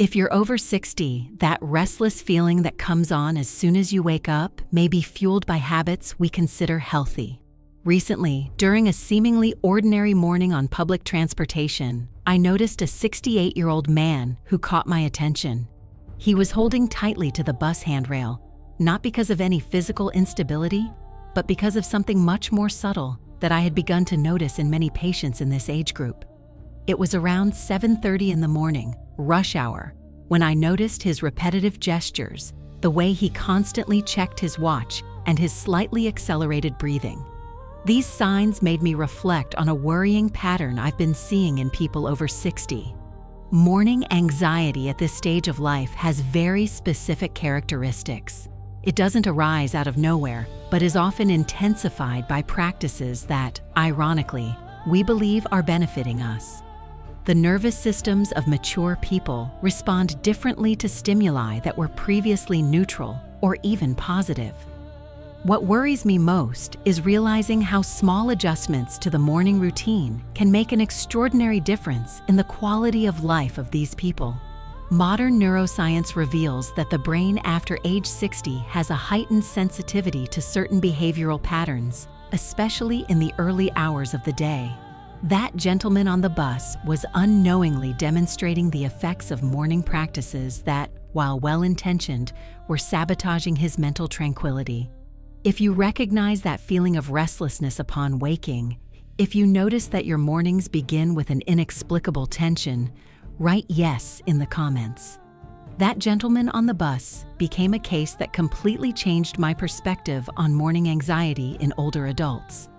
If you're over 60, that restless feeling that comes on as soon as you wake up may be fueled by habits we consider healthy. Recently, during a seemingly ordinary morning on public transportation, I noticed a 68-year-old man who caught my attention. He was holding tightly to the bus handrail, not because of any physical instability, but because of something much more subtle that I had begun to notice in many patients in this age group. It was around 7:30 in the morning, rush hour, when I noticed his repetitive gestures, the way he constantly checked his watch, and his slightly accelerated breathing. These signs made me reflect on a worrying pattern I've been seeing in people over 60. Morning anxiety at this stage of life has very specific characteristics. It doesn't arise out of nowhere, but is often intensified by practices that, ironically, we believe are benefiting us. The nervous systems of mature people respond differently to stimuli that were previously neutral or even positive. What worries me most is realizing how small adjustments to the morning routine can make an extraordinary difference in the quality of life of these people. Modern neuroscience reveals that the brain after age 60 has a heightened sensitivity to certain behavioral patterns, especially in the early hours of the day. That gentleman on the bus was unknowingly demonstrating the effects of morning practices that, while well-intentioned, were sabotaging his mental tranquility. If you recognize that feeling of restlessness upon waking, if you notice that your mornings begin with an inexplicable tension, write yes in the comments. That gentleman on the bus became a case that completely changed my perspective on morning anxiety in older adults.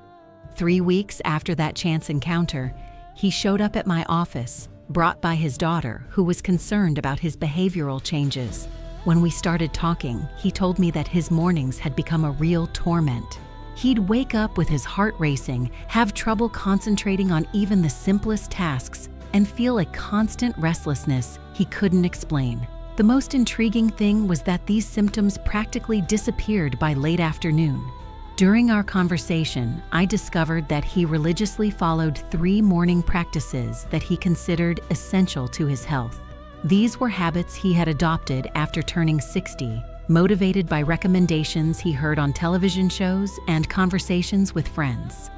3 weeks after that chance encounter, he showed up at my office, brought by his daughter, who was concerned about his behavioral changes. When we started talking, he told me that his mornings had become a real torment. He'd wake up with his heart racing, have trouble concentrating on even the simplest tasks, and feel a constant restlessness he couldn't explain. The most intriguing thing was that these symptoms practically disappeared by late afternoon. During our conversation, I discovered that he religiously followed 3 morning practices that he considered essential to his health. These were habits he had adopted after turning 60, motivated by recommendations he heard on television shows and conversations with friends.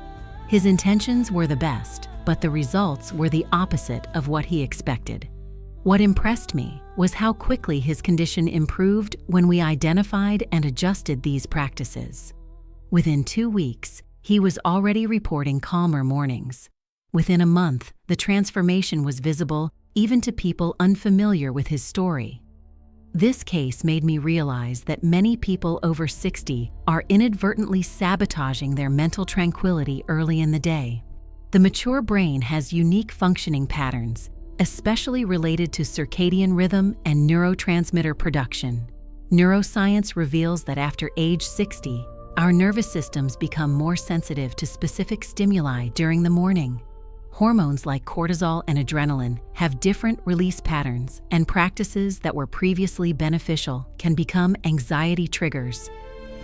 His intentions were the best, but the results were the opposite of what he expected. What impressed me was how quickly his condition improved when we identified and adjusted these practices. Within 2 weeks, he was already reporting calmer mornings. Within a month, the transformation was visible even to people unfamiliar with his story. This case made me realize that many people over 60 are inadvertently sabotaging their mental tranquility early in the day. The mature brain has unique functioning patterns, especially related to circadian rhythm and neurotransmitter production. Neuroscience reveals that after age 60, our nervous systems become more sensitive to specific stimuli during the morning. Hormones like cortisol and adrenaline have different release patterns, and practices that were previously beneficial can become anxiety triggers.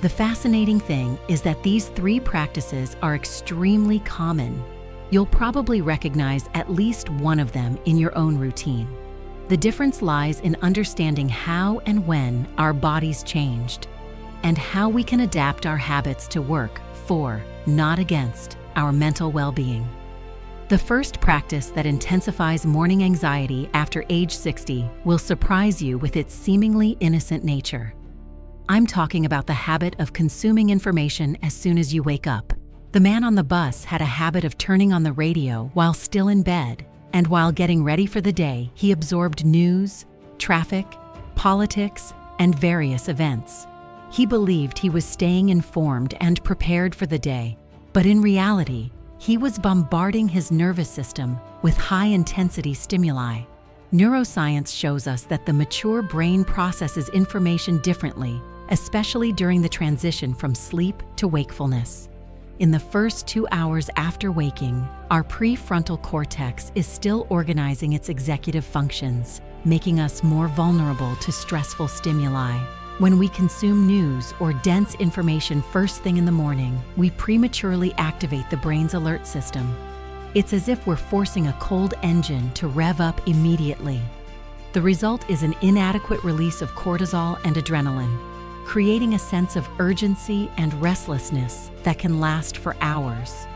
The fascinating thing is that these 3 practices are extremely common. You'll probably recognize at least one of them in your own routine. The difference lies in understanding how and when our bodies changed, and how we can adapt our habits to work for, not against, our mental well-being. The first practice that intensifies morning anxiety after age 60 will surprise you with its seemingly innocent nature. I'm talking about the habit of consuming information as soon as you wake up. The man on the bus had a habit of turning on the radio while still in bed, and while getting ready for the day, he absorbed news, traffic, politics, and various events. He believed he was staying informed and prepared for the day, but in reality, he was bombarding his nervous system with high-intensity stimuli. Neuroscience shows us that the mature brain processes information differently, especially during the transition from sleep to wakefulness. In the first 2 hours after waking, our prefrontal cortex is still organizing its executive functions, making us more vulnerable to stressful stimuli. When we consume news or dense information first thing in the morning, we prematurely activate the brain's alert system. It's as if we're forcing a cold engine to rev up immediately. The result is an inadequate release of cortisol and adrenaline, creating a sense of urgency and restlessness that can last for hours.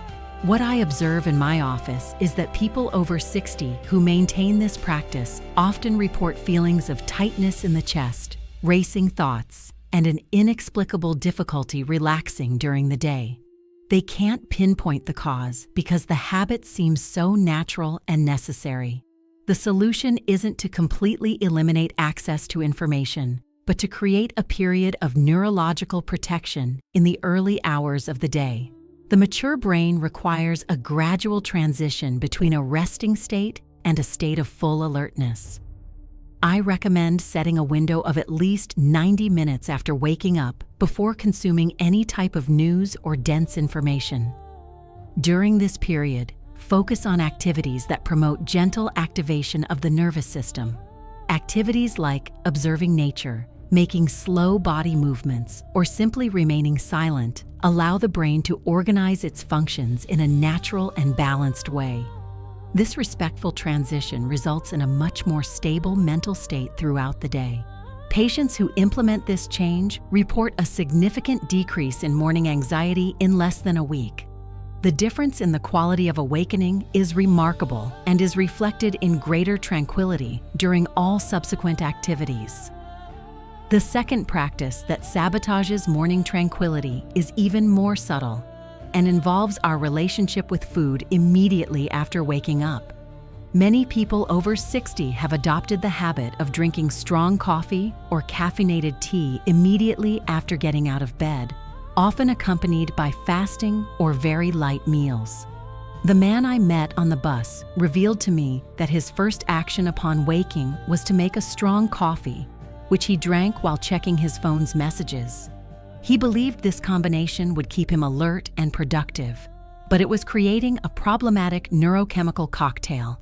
What I observe in my office is that people over 60 who maintain this practice often report feelings of tightness in the chest, racing thoughts, and an inexplicable difficulty relaxing during the day. They can't pinpoint the cause because the habit seems so natural and necessary. The solution isn't to completely eliminate access to information, but to create a period of neurological protection in the early hours of the day. The mature brain requires a gradual transition between a resting state and a state of full alertness. I recommend setting a window of at least 90 minutes after waking up before consuming any type of news or dense information. During this period, focus on activities that promote gentle activation of the nervous system. Activities like observing nature, making slow body movements, or simply remaining silent allow the brain to organize its functions in a natural and balanced way. This respectful transition results in a much more stable mental state throughout the day. Patients who implement this change report a significant decrease in morning anxiety in less than a week. The difference in the quality of awakening is remarkable and is reflected in greater tranquility during all subsequent activities. The second practice that sabotages morning tranquility is even more subtle and involves our relationship with food immediately after waking up. Many people over 60 have adopted the habit of drinking strong coffee or caffeinated tea immediately after getting out of bed, often accompanied by fasting or very light meals. The man I met on the bus revealed to me that his first action upon waking was to make a strong coffee, which he drank while checking his phone's messages. He believed this combination would keep him alert and productive, but it was creating a problematic neurochemical cocktail.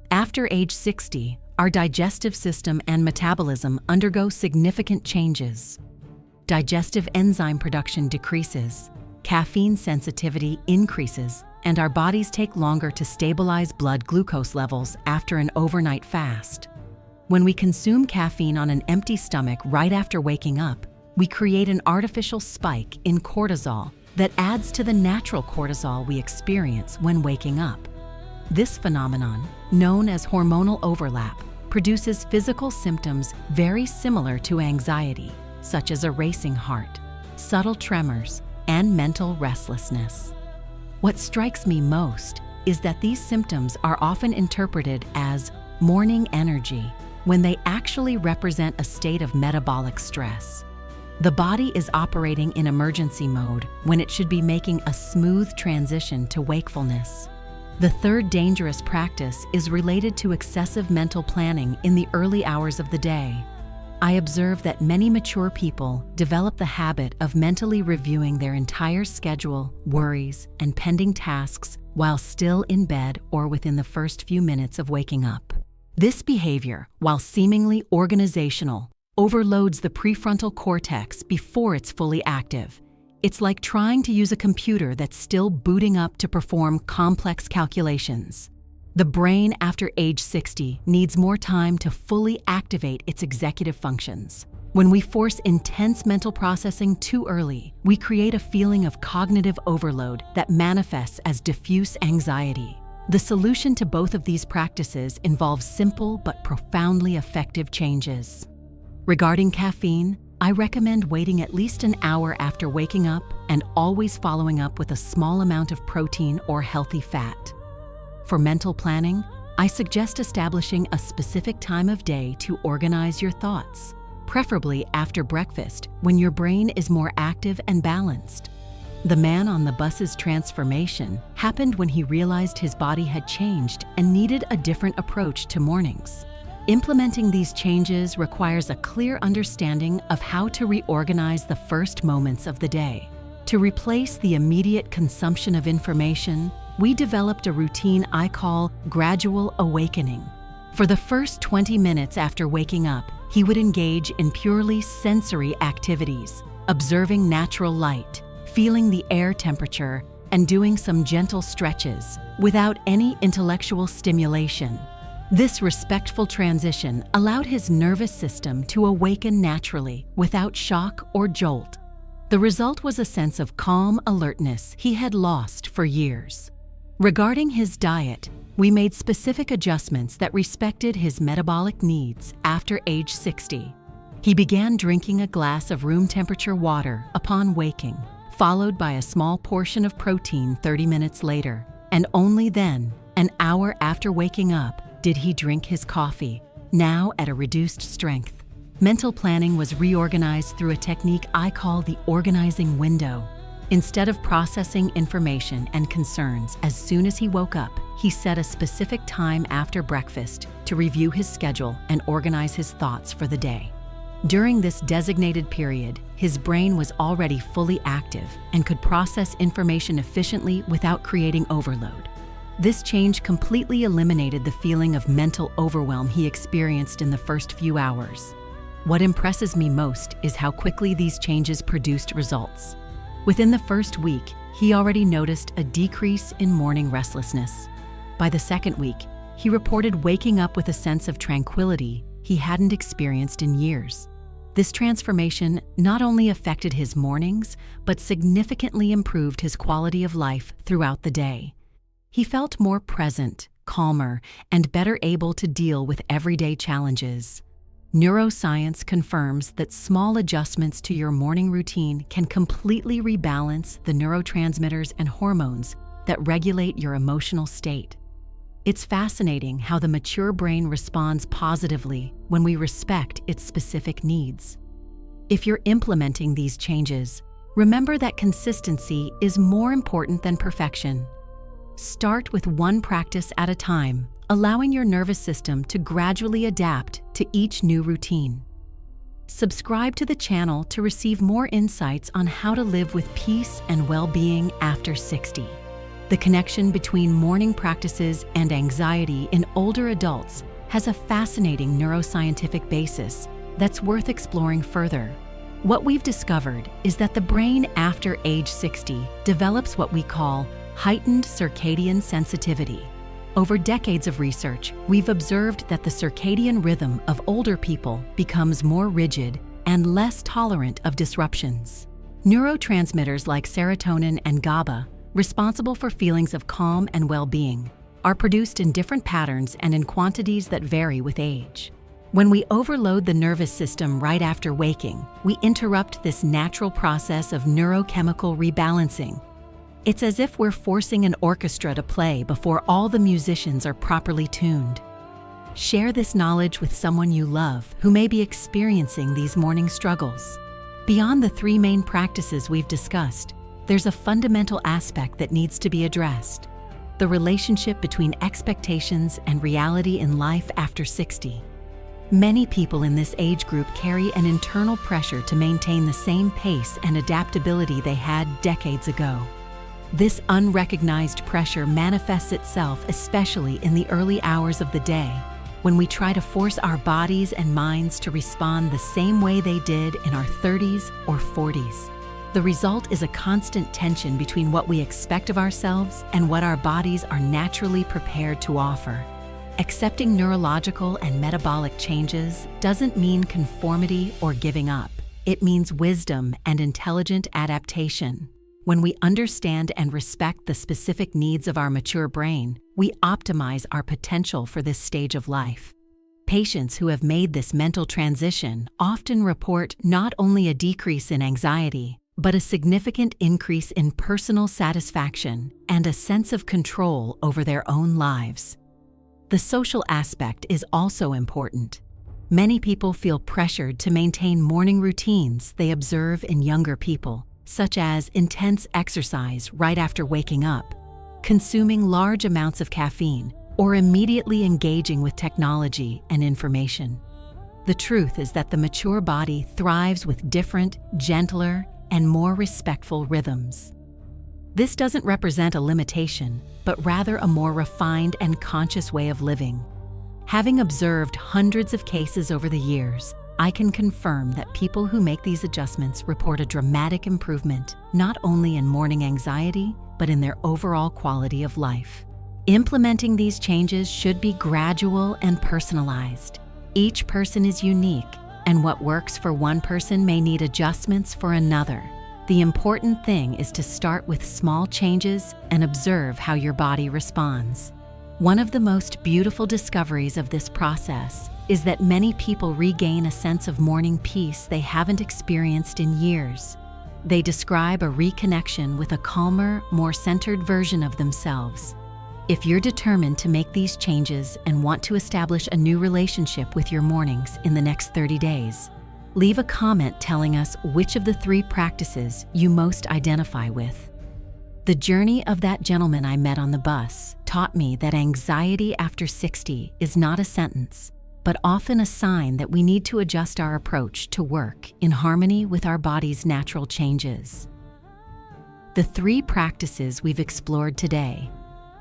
After age 60, our digestive system and metabolism undergo significant changes. Digestive enzyme production decreases, caffeine sensitivity increases, and our bodies take longer to stabilize blood glucose levels after an overnight fast. When we consume caffeine on an empty stomach right after waking up, we create an artificial spike in cortisol that adds to the natural cortisol we experience when waking up. This phenomenon, known as hormonal overlap, produces physical symptoms very similar to anxiety, such as a racing heart, subtle tremors, and mental restlessness. What strikes me most is that these symptoms are often interpreted as morning energy when they actually represent a state of metabolic stress. The body is operating in emergency mode when it should be making a smooth transition to wakefulness. The third dangerous practice is related to excessive mental planning in the early hours of the day. I observe that many mature people develop the habit of mentally reviewing their entire schedule, worries, and pending tasks while still in bed or within the first few minutes of waking up. This behavior, while seemingly organizational, overloads the prefrontal cortex before it's fully active. It's like trying to use a computer that's still booting up to perform complex calculations. The brain after age 60 needs more time to fully activate its executive functions. When we force intense mental processing too early, we create a feeling of cognitive overload that manifests as diffuse anxiety. The solution to both of these practices involves simple but profoundly effective changes. Regarding caffeine, I recommend waiting at least an hour after waking up and always following up with a small amount of protein or healthy fat. For mental planning, I suggest establishing a specific time of day to organize your thoughts, preferably after breakfast when your brain is more active and balanced. The man on the bus's transformation happened when he realized his body had changed and needed a different approach to mornings. Implementing these changes requires a clear understanding of how to reorganize the first moments of the day. To replace the immediate consumption of information, we developed a routine I call gradual awakening. For the first 20 minutes after waking up, he would engage in purely sensory activities, observing natural light, feeling the air temperature, and doing some gentle stretches without any intellectual stimulation. This respectful transition allowed his nervous system to awaken naturally without shock or jolt. The result was a sense of calm alertness he had lost for years. Regarding his diet, we made specific adjustments that respected his metabolic needs after age 60. He began drinking a glass of room temperature water upon waking, followed by a small portion of protein 30 minutes later, and only then, an hour after waking up, did he drink his coffee, now at a reduced strength. Mental planning was reorganized through a technique I call the organizing window. Instead of processing information and concerns as soon as he woke up, he set a specific time after breakfast to review his schedule and organize his thoughts for the day. During this designated period, his brain was already fully active and could process information efficiently without creating overload. This change completely eliminated the feeling of mental overwhelm he experienced in the first few hours. What impresses me most is how quickly these changes produced results. Within the first week, he already noticed a decrease in morning restlessness. By the second week, he reported waking up with a sense of tranquility he hadn't experienced in years. This transformation not only affected his mornings, but significantly improved his quality of life throughout the day. He felt more present, calmer, and better able to deal with everyday challenges. Neuroscience confirms that small adjustments to your morning routine can completely rebalance the neurotransmitters and hormones that regulate your emotional state. It's fascinating how the mature brain responds positively when we respect its specific needs. If you're implementing these changes, remember that consistency is more important than perfection. Start with one practice at a time, allowing your nervous system to gradually adapt to each new routine. Subscribe to the channel to receive more insights on how to live with peace and well-being after 60. The connection between morning practices and anxiety in older adults has a fascinating neuroscientific basis that's worth exploring further. What we've discovered is that the brain after age 60 develops what we call heightened circadian sensitivity. Over decades of research, we've observed that the circadian rhythm of older people becomes more rigid and less tolerant of disruptions. Neurotransmitters like serotonin and GABA, responsible for feelings of calm and well-being, are produced in different patterns and in quantities that vary with age. When we overload the nervous system right after waking, we interrupt this natural process of neurochemical rebalancing. It's as if we're forcing an orchestra to play before all the musicians are properly tuned. Share this knowledge with someone you love who may be experiencing these morning struggles. Beyond the three main practices we've discussed, there's a fundamental aspect that needs to be addressed: the relationship between expectations and reality in life after 60. Many people in this age group carry an internal pressure to maintain the same pace and adaptability they had decades ago. This unrecognized pressure manifests itself especially in the early hours of the day, when we try to force our bodies and minds to respond the same way they did in our 30s or 40s. The result is a constant tension between what we expect of ourselves and what our bodies are naturally prepared to offer. Accepting neurological and metabolic changes doesn't mean conformity or giving up. It means wisdom and intelligent adaptation. When we understand and respect the specific needs of our mature brain, we optimize our potential for this stage of life. Patients who have made this mental transition often report not only a decrease in anxiety, but a significant increase in personal satisfaction and a sense of control over their own lives. The social aspect is also important. Many people feel pressured to maintain morning routines they observe in younger people, such as intense exercise right after waking up, consuming large amounts of caffeine, or immediately engaging with technology and information. The truth is that the mature body thrives with different, gentler, and more respectful rhythms. This doesn't represent a limitation, but rather a more refined and conscious way of living. Having observed hundreds of cases over the years, I can confirm that people who make these adjustments report a dramatic improvement, not only in morning anxiety, but in their overall quality of life. Implementing these changes should be gradual and personalized. Each person is unique, and what works for one person may need adjustments for another. The important thing is to start with small changes and observe how your body responds. One of the most beautiful discoveries of this process is that many people regain a sense of morning peace they haven't experienced in years. They describe a reconnection with a calmer, more centered version of themselves. If you're determined to make these changes and want to establish a new relationship with your mornings in the next 30 days, leave a comment telling us which of the 3 practices you most identify with. The journey of that gentleman I met on the bus taught me that anxiety after 60 is not a sentence, but often a sign that we need to adjust our approach to work in harmony with our body's natural changes. The 3 practices we've explored today: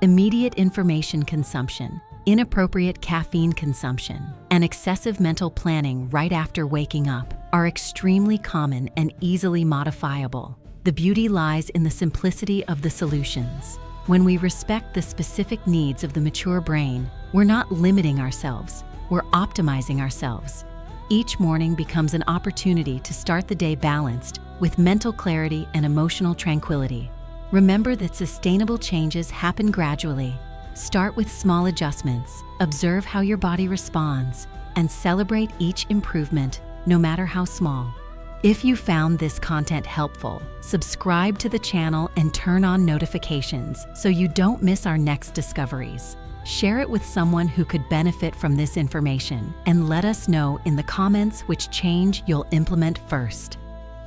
immediate information consumption, inappropriate caffeine consumption, and excessive mental planning right after waking up, are extremely common and easily modifiable. The beauty lies in the simplicity of the solutions. When we respect the specific needs of the mature brain, we're not limiting ourselves, we're optimizing ourselves. Each morning becomes an opportunity to start the day balanced with mental clarity and emotional tranquility. Remember that sustainable changes happen gradually. Start with small adjustments, observe how your body responds, and celebrate each improvement, no matter how small. If you found this content helpful, subscribe to the channel and turn on notifications so you don't miss our next discoveries. Share it with someone who could benefit from this information, and let us know in the comments which change you'll implement first.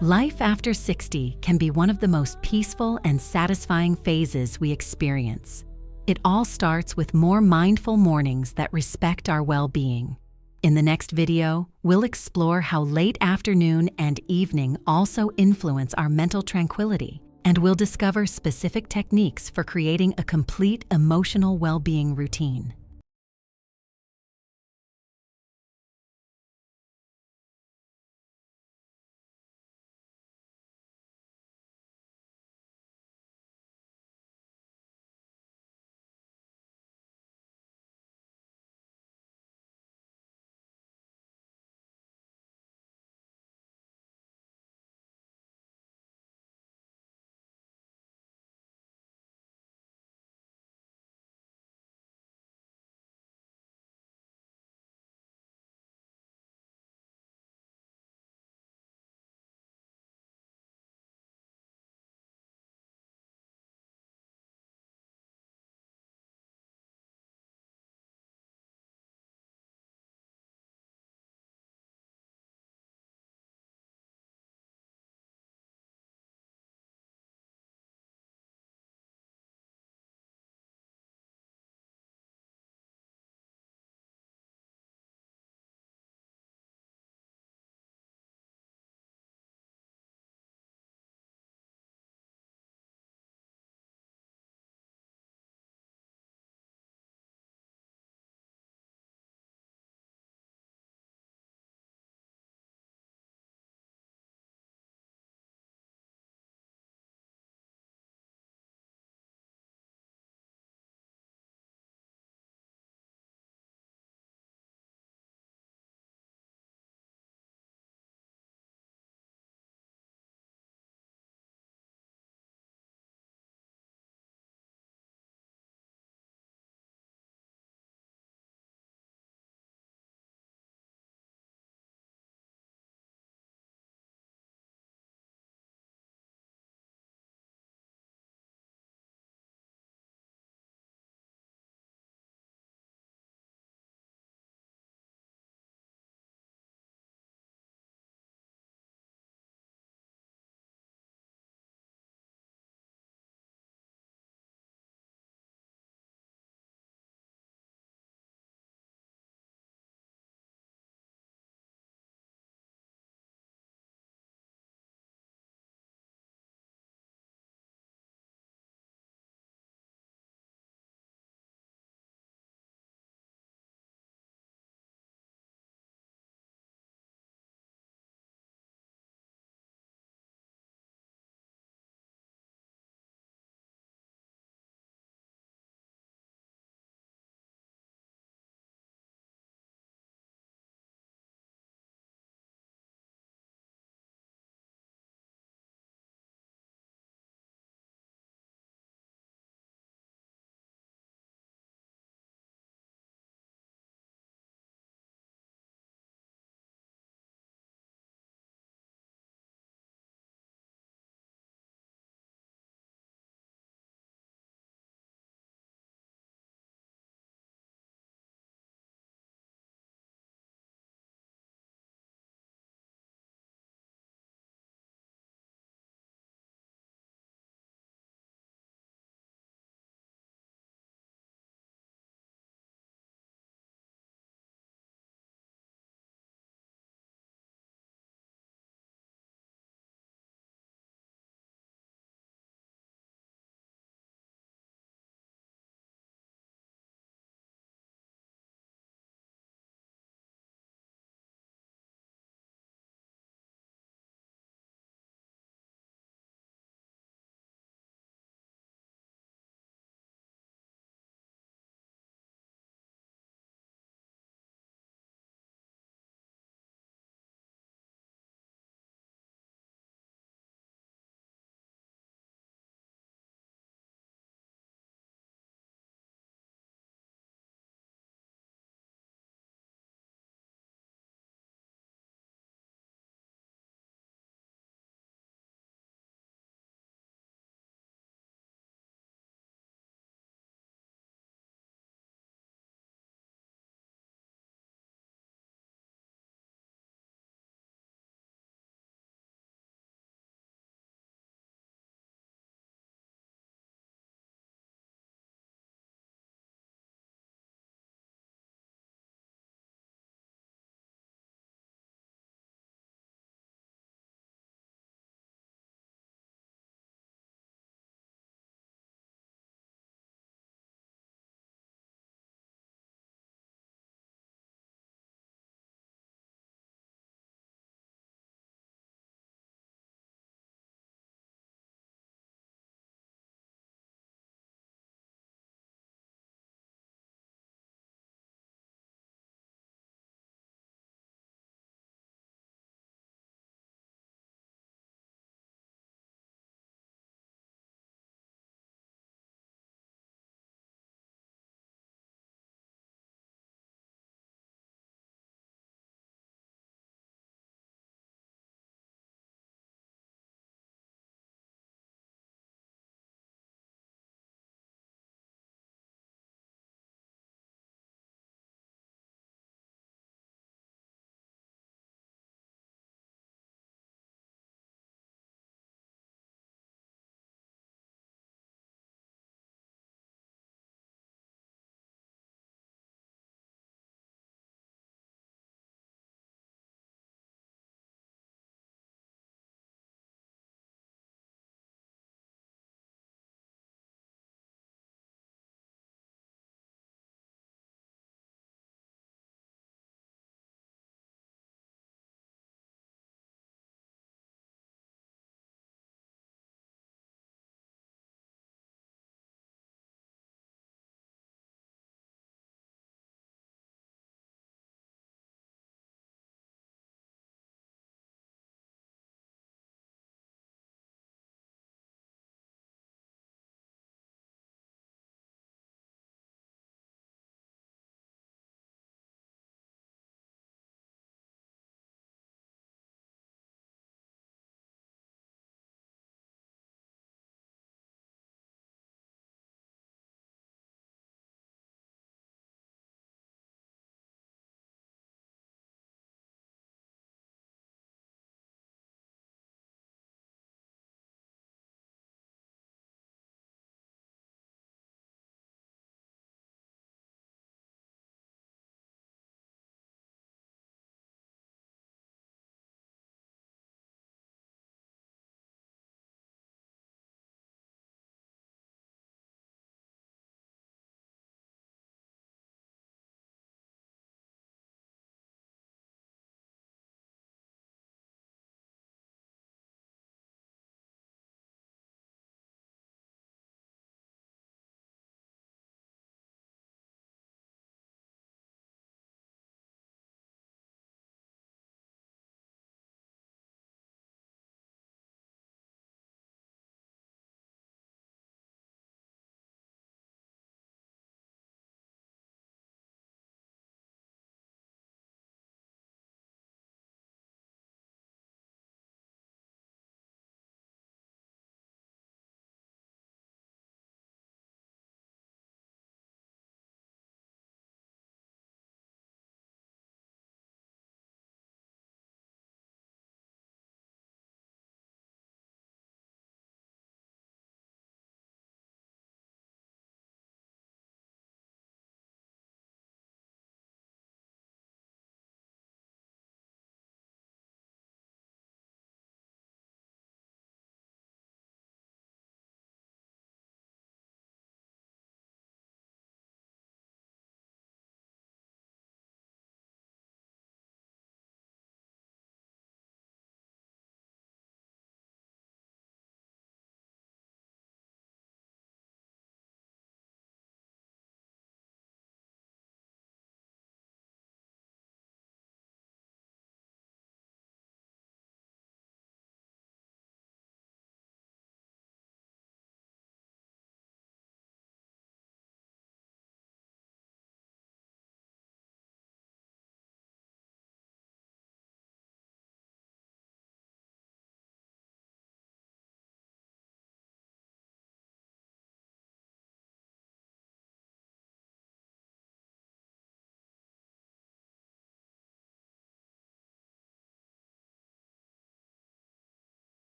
Life after 60 can be one of the most peaceful and satisfying phases we experience. It all starts with more mindful mornings that respect our well-being. In the next video, we'll explore how late afternoon and evening also influence our mental tranquility, and we'll discover specific techniques for creating a complete emotional well-being routine.